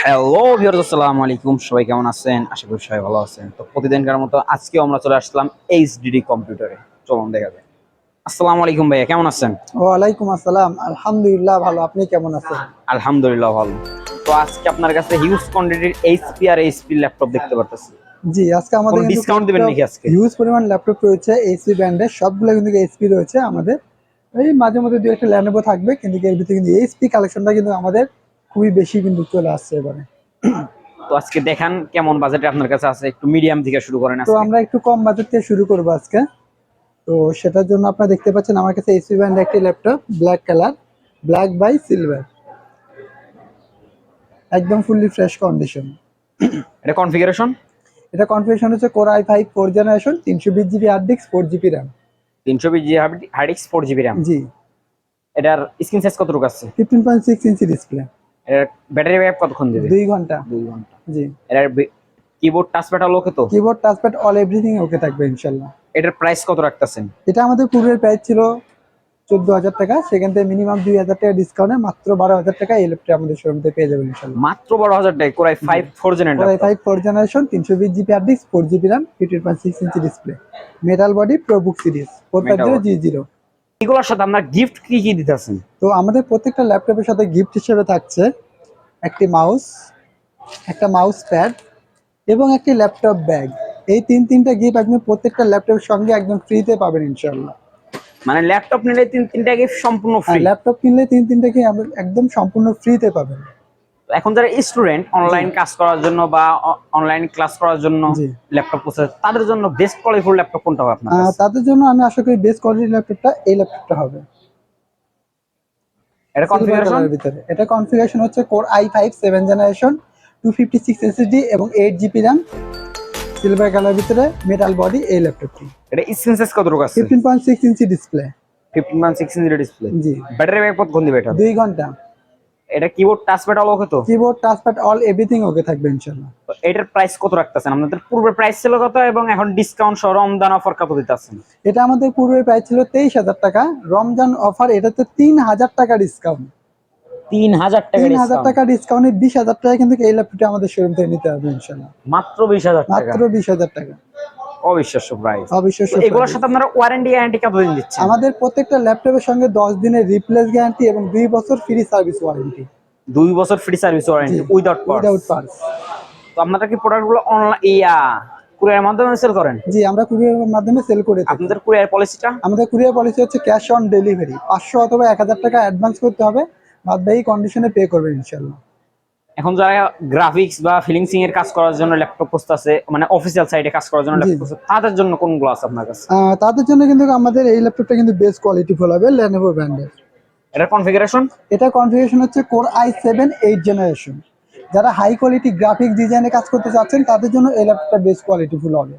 Hello viewers, আসসালামু আলাইকুম। সবাই কেমন আছেন? আশা করি সবাই ভালো আছেন। তো প্রতিদিনকার মতো আজকেও আমরা চলে আসলাম এইচডিডি কম্পিউটারে। চলুন দেখা যাক। আসসালামু আলাইকুম ভাইয়া, কেমন আছেন? ওয়ালাইকুম আসসালাম। আলহামদুলিল্লাহ ভালো। আপনি কেমন আছেন? আলহামদুলিল্লাহ ভালো। তো আজকে আপনার কাছে হিউজ কোয়ান্টিটির এইচপি আর এইচপি ল্যাপটপ দেখতে পারতেছি। জি, আজকে কোন আমাদের কিন্তু ডিসকাউন্ট দিবেন নাকি আজকে? হিউজ পরিমাণ ল্যাপটপ রয়েছে এইচপি ব্র্যান্ডের। সবগুলো কিন্তু এইচপি রয়েছে আমাদের। এই মাঝে মধ্যে দু একটা ল্যানোভো থাকবে, কিন্তু এর ভিতরে কিন্তু এইচপি কালেকশনটা কিন্তু আমাদের খুবই বেশি কিন্তু চলে আসছে এবারে। তো আজকে দেখান কেমন বাজেটে আপনার কাছে আছে, একটু মিডিয়াম থেকে শুরু করেন তো আজকে। আমরা একটু কম বাজেট থেকে শুরু করবো আজকে। তো সেটার জন্য আপনারা দেখতে পাচ্ছেন আমার কাছে এইচপি ব্র্যান্ডের একটি laptop, black colour, black by silver, একদম ফুললি ফ্রেশ কন্ডিশন। এটা কনফিগারেশন? এটা কনফিগারেশন হচ্ছে core i5 4 generation, 320 GB hard disk, 4 GB RAM. 320 hard disk, 4 GB RAM. জি, এটার স্ক্রিন সাইজ কতটুকু আছে? 15.6 ইঞ্চি ডিসপ্লে। এটার ব্যাটারি ব্যাকআপ কতক্ষণ দেবে? 2 ঘন্টা। 2 ঘন্টা। জি, এটার কিবোর্ড টাচপ্যাড অল ওকে তো? Keyboard touchpad all everything okay থাকবে ইনশাল্লাহ। এটার প্রাইস কত রাখতেছেন? এটা আমাদের পূর্বের প্রাইস ছিল 14,000 টাকা, সেখান থেকে মিনিমাম 2,000 টাকা ডিসকাউন্টে মাত্র 12,000 টাকা এই ল্যাপটপ আমাদের শোরুম থেকে পেয়ে যাবেন ইনশাল্লাহ। মাত্র 12,000 টাকা কোরাই 5 4 জেনের core laptop. i5 4 generation, 320 GB hard disk, 4 GB RAM, 15.6 inch display, metal body, ProBook series, মেটা 450G0। এগুলোর সাথে আপনার গিফট কি কি দিতেছেন? তো আমাদের প্রত্যেকটা ল্যাপটপের সাথে গিফট হিসেবে থাকছে একটি মাউস, একটা মাউস প্যাড এবং একটি ল্যাপটপ ব্যাগ। এই তিনটা গিফট আপনি প্রত্যেকটা ল্যাপটপের সঙ্গে একদম ফ্রিতে পাবেন ইনশাআল্লাহ। মানে ল্যাপটপ নিলে তিনটা গিফট সম্পূর্ণ আর ফ্রি। ল্যাপটপ কিনলে তিনটা কি একদম সম্পূর্ণ ফ্রিতে পাবেন। এখন যারা স্টুডেন্ট অনলাইন কাজ করার জন্য বা অনলাইন ক্লাস করার জন্য জি, ল্যাপটপ প্রসেস, তাদের জন্য বেস্ট কোয়ালিটির ল্যাপটপ কোনটা হবে আপনার কাছে? তাদের জন্য আমি আশা করি বেস্ট কোয়ালিটির ল্যাপটপটা এই ল্যাপটপটা হবে। এটা সিলভার কনফিগারেশন? কালারের ভিতরে। এটা কনফিগারেশন হচ্ছে কোর i5 7 জেনারেশন, 256 এসএসডি এবং 8 জিবি র্যাম, সিলভার কালারের ভিতরে, মেটাল বডি এই ল্যাপটপটি। এটা স্ক্রিন সাইজ কতটুকু আছে? 15.6 ইঞ্চি ডিসপ্লে। 15.6 inch display. জি, ব্যাটারি ব্যাকআপ কতক্ষণ দিবে এটা? 2 ঘন্টা। এটা কিবোর্ড টাচপ্যাড অল ওকে তো? Keyboard touchpad all everything okay থাকবে ইনশাআল্লাহ। তো এটার প্রাইস কত রাখতেছেন? আপনাদের পূর্বের প্রাইস ছিল কত এবং এখন ডিসকাউন্ট সহ রমজান অফার কত দিতেছেন? এটা আমাদের পূর্বের প্রাইস ছিল 23,000 টাকা, রমজান অফার এটাতে 3,000 টাকা ডিসকাউন্ট। 3,000 টাকা 3,000 ডিসকাউন্ট। টাকা ডিসকাউন্টে 20,000 টাকা কিন্তু এই ল্যাপটপটা আমাদের শোরুম থেকে নিতে হবে ইনশাআল্লাহ। মাত্র 20,000 টাকা। মাত্র 20,000 টাকা। অবিশ্বাস্য প্রাইস। অবিশ্বাস্য এগুলোর price। সাথে আপনারা ওয়ারেন্টি গ্যারান্টি কতদিন দিচ্ছেন? আমাদের প্রত্যেকটা ল্যাপটপের সঙ্গে 10 দিনের রিপ্লেস গ্যারান্টি এবং 2 বছর ফ্রি সার্ভিস ওয়ারেন্টি। 2 বছর ফ্রি সার্ভিস জি, warranty without parts. Without parts. তো আপনারা কি প্রোডাক্টগুলো অনলাইন কুরিয়ারের মাধ্যমে সেল করেন? জি, আমরা কুরিয়ারের মাধ্যমে সেল করে থাকি। আপনাদের কুরিয়ার পলিসিটা? আমাদের কুরিয়ার পলিসি হচ্ছে ক্যাশ অন ডেলিভারি। 500 অথবা 1,000 টাকা অ্যাডভান্স করতে হবে, বাদবাকি কন্ডিশনে পে করবেন ইনশাআল্লাহ। এখন যারা গ্রাফিক্স বা ফিলিংসিং এর কাজ করার জন্য ল্যাপটপ খুঁজতেছে, মানে অফিসিয়াল সাইটে কাজ করার জন্য জি, ল্যাপটপ খুঁজছে, তাদের জন্য কোনগুলো আছে আপনার কাছে? তাদের জন্য কিন্তু আমাদের এই ল্যাপটপটা কিন্তু বেস্ট কোয়ালিটি ফুল হবে, Lenovo ব্র্যান্ডের। এটার কনফিগারেশন? এটা কনফিগারেশন হচ্ছে কোর i7 8 জেনারেশন। যারা হাই কোয়ালিটি গ্রাফিক্স ডিজাইনে কাজ করতে চাচ্ছেন তাদের জন্য এই ল্যাপটপটা বেস্ট কোয়ালিটি ফুল হবে।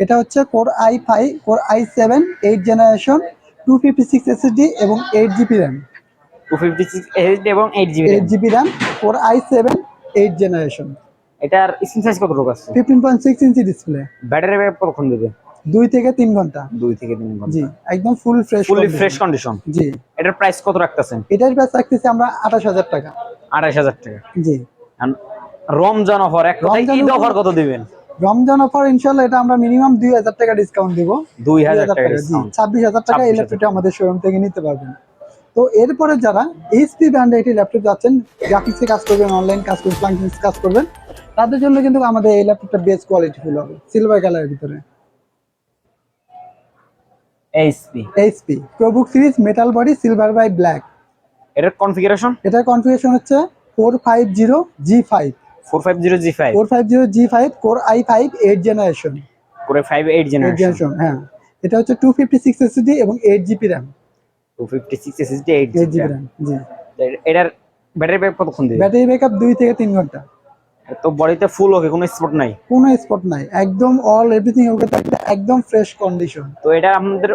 এটা হচ্ছে কোর i7 8 জেনারেশন, 256 এসএসডি এবং 8 জিবি র্যাম। 256 এসএসডি এবং 8 GB RAM. 8 GB RAM, core i7 8 generation. এটার স্ক্রিন সাইজ কতটুকু আছে? 15.6 ইঞ্চি ডিসপ্লে। ব্যাটারি ব্যাকআপ কতক্ষণ দিবে? 2 থেকে 3 ঘন্টা। 2 থেকে 3 ঘন্টা। জি, একদম full fresh fully fresh condition. জি, এটার প্রাইস কত রাখতেছেন? এটার প্রাইস রাখতেছি আমরা 28,000 টাকা। 28,000 টাকা। জি, রমজান অফার, এক কথায় রমজান ঈদ offer- অফার কত দিবেন? রমজান অফার ইনশাআল্লাহ এটা আমরা মিনিমাম 2,000 টাকা ডিসকাউন্ট দিব। 2,000 টাকা জি, ডিসকাউন্ট। 26,000 টাকা এই 26,000 ল্যাপটপটা আমাদের শোরুম থেকে নিতে পারবেন। তো এরপরে যারা এইচপি ব্র্যান্ডের একটি ল্যাপটপ যাচ্ছেন, গ্রাফিক্সে কাজ করবেন, অনলাইন কাজ করবেন, ফ্লাঙ্কিংস কাজ করবেন, তাদের জন্য কিন্তু আমাদের এই ল্যাপটপটা বেস্ট কোয়ালিটি ফুল হবে, সিলভার কালারের ভিতরে। HP. HP ProBook series, metal body, silver by black. এটার কনফিগারেশন? এটার কনফিগারেশন হচ্ছে 450G5। 450G5। 450G5 core i5 8 generation. করে 5 8 8 জেনারেশন। জেনারেশন, হ্যাঁ। এটা হচ্ছে 256 এসএসডি এবং 8 GB RAM. 256 SSD 8 8 GB GB. RAM. জি, এটার ব্যাটারি ব্যাকআপ কতক্ষণ দিবে? ব্যাটারি ব্যাকআপ 2 থেকে 3 ঘন্টা। তো বডিতে ফুল ওকে, কোনো স্পট নাই? কোনো স্পট নাই, একদম অল এভরিথিং ওকে থাকবে, একদম ফ্রেশ কন্ডিশন। তো এটা আমাদের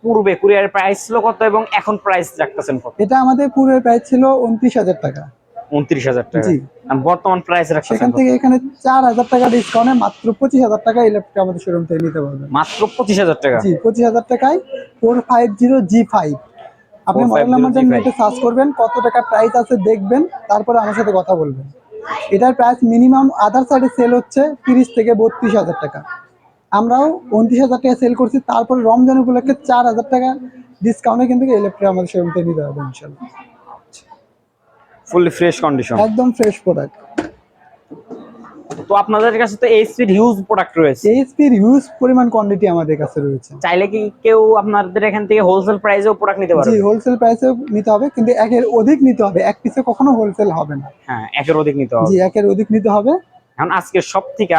পূর্বে কুরিয়ার প্রাইস ছিল কত এবং এখন প্রাইস রাখতেছেন কত? এটা আমাদের পূর্বের প্রাইস ছিল 29,000 টাকা। 29,000 টাকা। জি, আর বর্তমান প্রাইস রাখতেছেন সেখান কত? থেকে এখানে 4,000 টাকা ডিসকাউন্টে মাত্র 25,000 টাকা এই ল্যাপটপটা আমাদের শোরুম থেকে নিতে পারবেন। মাত্র 25,000 টাকা। জি, 25,000 টাকায় 450G5। আপনি মডেল নাম্বারটা 450G5 নেটে সার্চ করবেন, কত টাকা প্রাইস আছে দেখবেন, তারপরে আমার সাথে কথা বলবেন। এটার প্রাইস মিনিমাম আদার সাইডে সেল হচ্ছে 30 থেকে 32,000 টাকা। আমরাও 29,000 টাকা সেল করছি। তারপরে রমজান উপলক্ষে 4,000 টাকা ডিসকাউন্টে কিন্তু এই ল্যাপটপ আমাদের শোরুম থেকে নিতে হবে ইনশাল্লাহ। Fully fresh condition. একদম ফ্রেশ প্রোডাক্ট। তো আপনাদের কাছে তো এইচপির হিউজ প্রোডাক্ট রয়েছে, এইচপির হিউজ পরিমাণ কোয়ান্টিটি আমাদের কাছে রয়েছে। চাইলে কি কেউ আপনাদের এখান থেকে হোলসেল প্রাইসেও প্রোডাক্ট নিতে জি, পারবে? হোলসেল প্রাইসে নিতে হবে, কিন্তু একের অধিক নিতে হবে, এক পিসে কখনো হোলসেল হবে না। হ্যাঁ, একের অধিক নিতে হবে। জি, একের অধিক নিতে হবে। এখন আজকে সব থেকে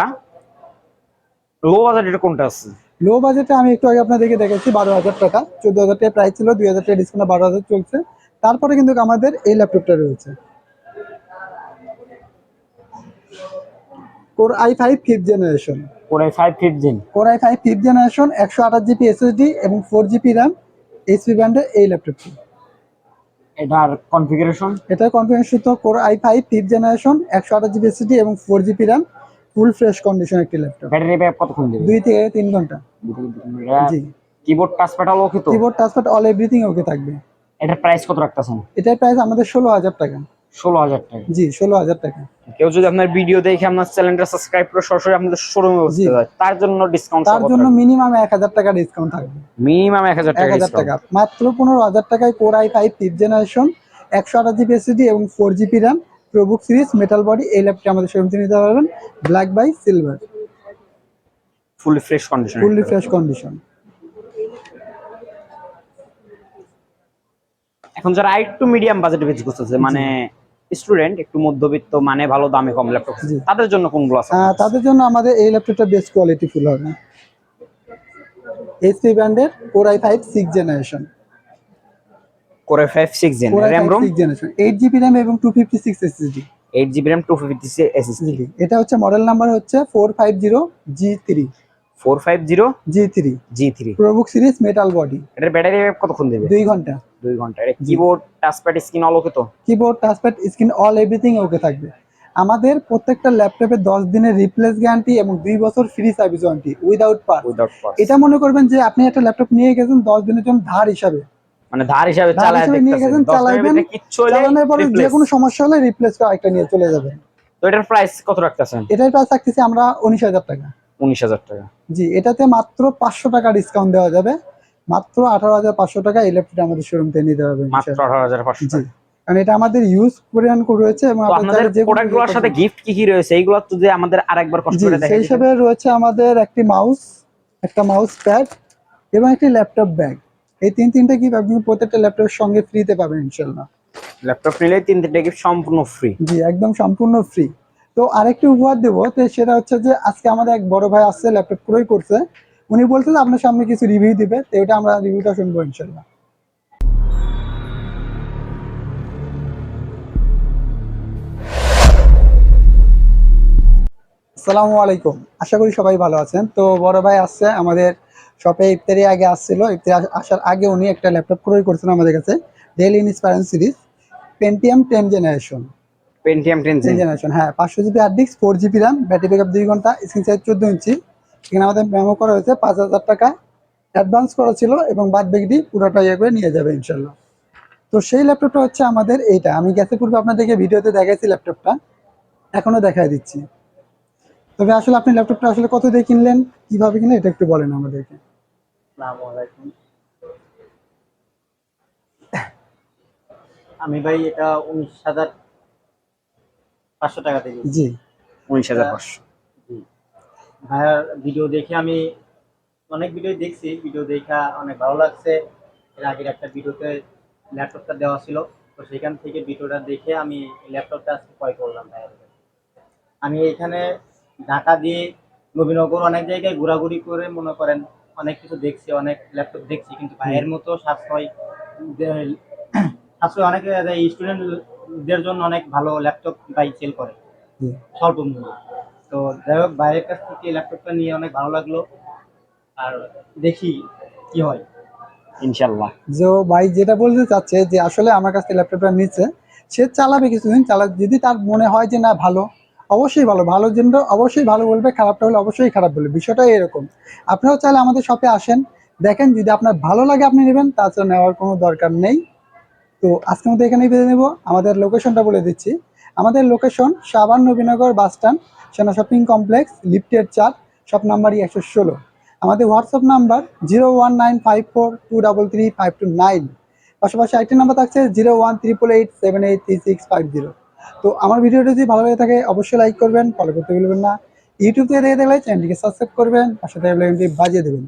লো বাজেটের কোনটা আছে? লো বাজেটে আমি একটু আগে আপনাদেরকে দেখাচ্ছি 12,000 টাকা, 14,000 টাকা প্রাইস ছিল, 2,000 টাকা ডিসকাউন্টে 12,000 চলছে। তারপরে কিন্তু আমাদের এই ল্যাপটপটা রয়েছে core i5 5th generation. Core i5 5th gen। Core i5 5th generation 128 GB SSD এবং 4 জিবি র্যাম, এইচপি ব্র্যান্ডের এই ল্যাপটপটি। এটার কনফিগারেশন? এটা কনফিগারেশন তো core i5 5th generation 128 GB SSD এবং 4 GB RAM, full fresh condition একটি ল্যাপটপ। ব্যাটারি ব্যাকআপ কতক্ষণ দেবে? 2 থেকে 3 ঘন্টা। জি, কিবোর্ড টাচপ্যাড অল ওকে তো? Keyboard touchpad all everything okay থাকবে। এটার প্রাইস কত রাখতেছেন? এটার প্রাইস আমাদের 16,000 টাকা। 16,000 টাকা। জি, 16,000 টাকা। কেউ যদি আপনার ভিডিও দেখে আপনার চ্যানেলটা সাবস্ক্রাইব করে সরাসরি আপনাদের শোরুমে জি। বসতে যায়, তার জন্য ডিসকাউন্ট তার জন্য মিনিমাম 1,000 টাকা ডিসকাউন্ট থাকবে। মিনিমাম 1000 টাকা 1,000 টাকা, মাত্র 15,000 টাকায় core i5 5th generation 128 GB SSD এবং 4 GB RAM, ProBook series, metal body, এই ল্যাপটপটি আমাদের শোরুম থেকে নিতে পারবেন black by silver, fully fresh condition. Fully fresh condition. এখন যারা একটু মিডিয়াম বাজেটে বেশি করতেছে, মানে স্টুডেন্ট, একটু মধ্যবিত্ত, মানে ভালো দামে কম ল্যাপটপ, জি। তাদের জন্য কোনগুলো আছে? তাদের জন্য আমাদের এই ল্যাপটপটা বেস্ট কোয়ালিটি ফুল হবে। এইচপি ব্র্যান্ডের core i5 6th generation. Core i5 6 gen, core RAM i5 ROM 6th generation, 8 GB RAM এবং 256 এসএসডি। 8 GB RAM 256 SSD। এটা হচ্ছে মডেল নাম্বার হচ্ছে 450G3। 450 G3 G3। ProBook series, metal body. এটার battery backup কতক্ষণ দেবে? 2 ঘন্টা। 2 ঘন্টা। এটা keyboard touchpad screen all okay তো? Keyboard touchpad screen all everything okay থাকবে। আমাদের প্রত্যেকটা ল্যাপটপে 10 দিনের রিপ্লেস গ্যারান্টি এবং 2 বছর free service warranty without part. Without parts. এটা মনে করবেন যে আপনি একটা ল্যাপটপ নিয়ে গেছেন 10 দিনের জন্য ধার হিসাবে, মানে ধার হিসাবে ধার চালায় হিসাবে নিয়ে দেখতেছেন, গেছেন, 10 দিনের চালাবেন, ভিতরে কিচ্ছু হলে চালানোর পরে যে replace। কোনো সমস্যা হলে রিপ্লেস করে আরেকটা নিয়ে চলে যাবেন। তো এটার প্রাইস কত রাখতেছেন? এটার প্রাইস রাখতেছি আমরা 19,000 টাকা। 19,000 টাকা। জি, এটাতে মাত্র 500 টাকা ডিসকাউন্ট দেওয়া যাবে। মাত্র 18,500 টাকা এই ল্যাপটপটা আমাদের শোরুম থেকে নিতে হবে মাত্র 18,500 জি, টাকা। কারণ এটা আমাদের ইউজ পরিমাণ রয়েছে এবং তো আপনাদের প্রোডাক্টগুলোর সাথে গিফট কি কি রয়েছে এইগুলো যদি আমাদের আরেকবার কষ্ট জি, করে সেই দেখাই দিতেন। হিসাবে রয়েছে আমাদের একটি মাউস, একটা মাউস প্যাড এবং একটি ল্যাপটপ ব্যাগ। এই তিনটা গিফট আপনি প্রত্যেকটা ল্যাপটপের সঙ্গে ফ্রিতে পাবেন ইনশাআল্লাহ। ল্যাপটপ নিলে 3টা গিফট সম্পূর্ণ ফ্রি। জি, একদম সম্পূর্ণ ফ্রি। তো আরেকটি উপহার দেবো, তো সেটা হচ্ছে যে আজকে আমাদের এক বড় ভাই আসছে, ল্যাপটপ ক্রয় করছে, উনি বলছে যে আপনার সামনে কিছু রিভিউ দিবে, তো এটা আমরা রিভিউটা শুনবো ইনশাআল্লাহ। আসসালামু আলাইকুম, আশা করি সবাই ভালো আছেন। তো বড় ভাই আসছে আমাদের শপে, ইফতারি আগে আসছিল, ইফতারি আসার আগে উনি একটা ল্যাপটপ ক্রয় করছেন আমাদের কাছে, Dell Inspire series Pentium 10 generation. Pentium 10 gen। Generation, হ্যাঁ, 500 GB hard disk, 4 GB RAM, battery backup 2 ঘন্টা, স্ক্রিন সাইজ 14 ইঞ্চি। এখানে আমাদের মেমো করা হয়েছে 5,000 টাকা অ্যাডভান্স করা ছিল এবং বাদ বাকিটি পুরোটা ইয়ে করে নিয়ে যাবে ইনশাল্লাহ। তো সেই ল্যাপটপটা হচ্ছে আমাদের এইটা, আমি গ্যাসের পূর্বে আপনাদেরকে ভিডিওতে দেখাইছি ল্যাপটপটা, এখনো দেখাই দিচ্ছি। তবে আসলে আপনি ল্যাপটপটা আসলে কত দিয়ে কিনলেন, কিভাবে কিনলেন, এটা একটু বলেন আমাদেরকে। আসসালামু আলাইকুম। আমি ভাই এটা 19,500 টাকা দিয়ে কিনেছি। জি, 19,500। ভাইয়ার ভিডিও দেখে আমি অনেক ভিডিও দেখছি, ভিডিও দেখা অনেক ভালো লাগছে। এর আগের একটা ভিডিওতে ল্যাপটপটা দেওয়া ছিল, তো সেখান থেকে ভিডিওটা দেখে আমি ল্যাপটপটা আজকে ক্রয় করলাম ভাইয়ের কাছে। আমি এখানে ঢাকা দিয়ে নবীনগর অনেক জায়গায় ঘোরাঘুরি করে মনে করেন অনেক কিছু দেখছি, অনেক ল্যাপটপ দেখছি, কিন্তু ভাইয়ের মতো সাশ্রয় অনেক স্টুডেন্টদের জন্য অনেক ভালো ল্যাপটপ ভাই সেল করে জি। স্বল্প মূল্যে। তো যাই হোক, ভাইয়ের কাছ থেকে এই ল্যাপটপটা নিয়ে অনেক ভালো লাগলো, আর দেখি কি হয় ইনশাআল্লাহ। যে ভাই যেটা বলতে চাচ্ছে যে আসলে আমার কাছ থেকে ল্যাপটপটা নিচ্ছে, সে চালাবে কিছুদিন, যদি তার মনে হয় যে না ভালো, অবশ্যই ভালো, ভালোর জন্য অবশ্যই ভালো বলবে, খারাপটা হলে অবশ্যই খারাপ বলবে, বিষয়টা এরকম। আপনারাও চাইলে আমাদের শপে আসেন, দেখেন, যদি আপনার ভালো লাগে আপনি নেবেন, তাছাড়া নেওয়ার কোনো দরকার নেই। তো আজকের মধ্যে এখানেই বেঁধে নেব। আমাদের লোকেশনটা বলে দিচ্ছি। আমাদের location Savar Nabinagar bus stand, সেনা শপিং কমপ্লেক্স, লিফটের 4, শপ নাম্বারই 116। আমাদের হোয়াটসঅ্যাপ নাম্বার 01954233529। পাশাপাশি আরেকটি নাম্বার থাকছে 01388783650। তো আমার ভিডিওটি যদি ভালো লাগে থাকে অবশ্যই লাইক করবেন, ফলো করতে ভুলবেন না। ইউটিউব থেকে দেখে থাকলে চ্যানেলটিকে সাবস্ক্রাইব করবেন, পাশে থাকা বেল আইকনটি বাজিয়ে দেবেন।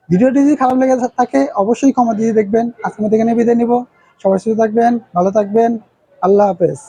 ভিডিওটি যদি খারাপ লেগে থাকে অবশ্যই ক্ষমা দিয়ে দেখবেন। আজকের মধ্যে এখানে বিদায় নিব। সবাই সুস্থ থাকবেন, ভালো থাকবেন। আল্লাহ হাফেজ।